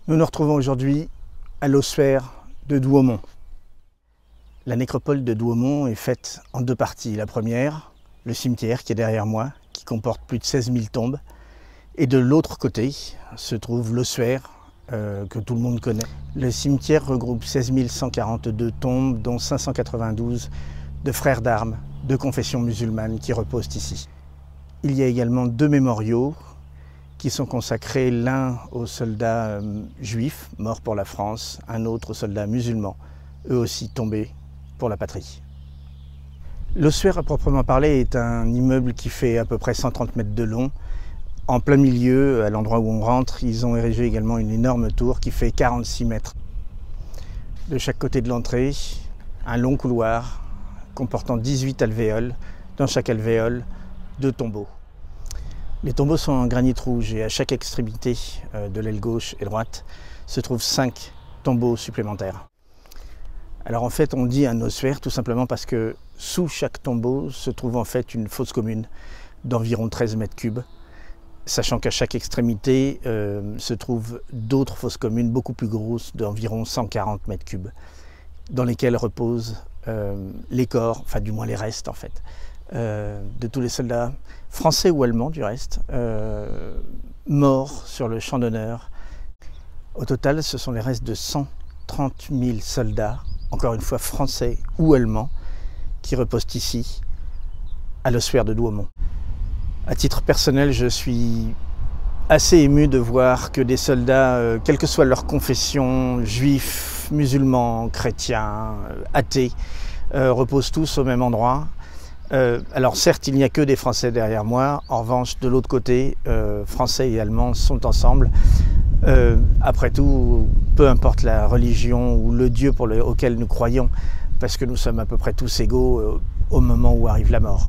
Nous nous retrouvons aujourd'hui à l'ossuaire de Douaumont. La nécropole de Douaumont est faite en deux parties. La première, le cimetière qui est derrière moi, qui comporte plus de 16 000 tombes. Et de l'autre côté se trouve l'ossuaire que tout le monde connaît. Le cimetière regroupe 16 142 tombes, dont 592 de frères d'armes de confession musulmane qui reposent ici. Il y a également deux mémoriaux qui sont consacrés, l'un aux soldats juifs morts pour la France, un autre aux soldats musulmans, eux aussi tombés pour la patrie. L'ossuaire à proprement parler est un immeuble qui fait à peu près 130 mètres de long. En plein milieu, à l'endroit où on rentre, ils ont érigé également une énorme tour qui fait 46 mètres. De chaque côté de l'entrée, un long couloir comportant 18 alvéoles. Dans chaque alvéole, 2 tombeaux. Les tombeaux sont en granit rouge et à chaque extrémité de l'aile gauche et droite se trouvent 5 tombeaux supplémentaires. Alors en fait on dit un ossuaire tout simplement parce que sous chaque tombeau se trouve en fait une fosse commune d'environ 13 mètres cubes, sachant qu'à chaque extrémité se trouvent d'autres fosses communes beaucoup plus grosses d'environ 140 mètres cubes, dans lesquelles reposent les corps, enfin du moins les restes en fait, de tous les soldats, français ou allemands du reste, morts sur le champ d'honneur. Au total, ce sont les restes de 130 000 soldats, encore une fois français ou allemands, qui reposent ici, à l'ossuaire de Douaumont. À titre personnel, je suis assez ému de voir que des soldats, quelle que soit leur confession, juifs, musulmans, chrétiens, athées, reposent tous au même endroit. Alors certes, il n'y a que des Français derrière moi. En revanche, de l'autre côté, Français et Allemands sont ensemble. Après tout, peu importe la religion ou le Dieu auquel nous croyons, parce que nous sommes à peu près tous égaux au moment où arrive la mort.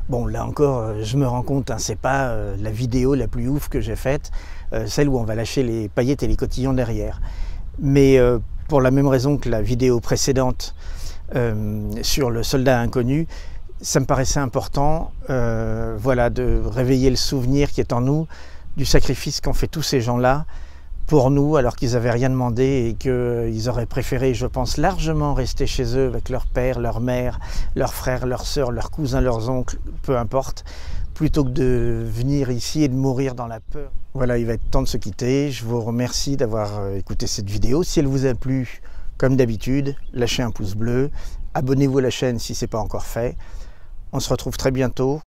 Bon, là encore, je me rends compte, c'est pas la vidéo la plus ouf que j'ai faite, celle où on va lâcher les paillettes et les cotillons derrière. Mais pour la même raison que la vidéo précédente sur le soldat inconnu, ça me paraissait important voilà, de réveiller le souvenir qui est en nous du sacrifice qu'ont fait tous ces gens-là pour nous alors qu'ils n'avaient rien demandé et qu'ils auraient préféré, je pense, largement rester chez eux avec leur père, leur mère, leurs frères, leurs sœurs, leurs cousins, leurs oncles, peu importe, plutôt que de venir ici et de mourir dans la peur. Voilà, il va être temps de se quitter. Je vous remercie d'avoir écouté cette vidéo. Si elle vous a plu, comme d'habitude, lâchez un pouce bleu, abonnez-vous à la chaîne si ce n'est pas encore fait. On se retrouve très bientôt.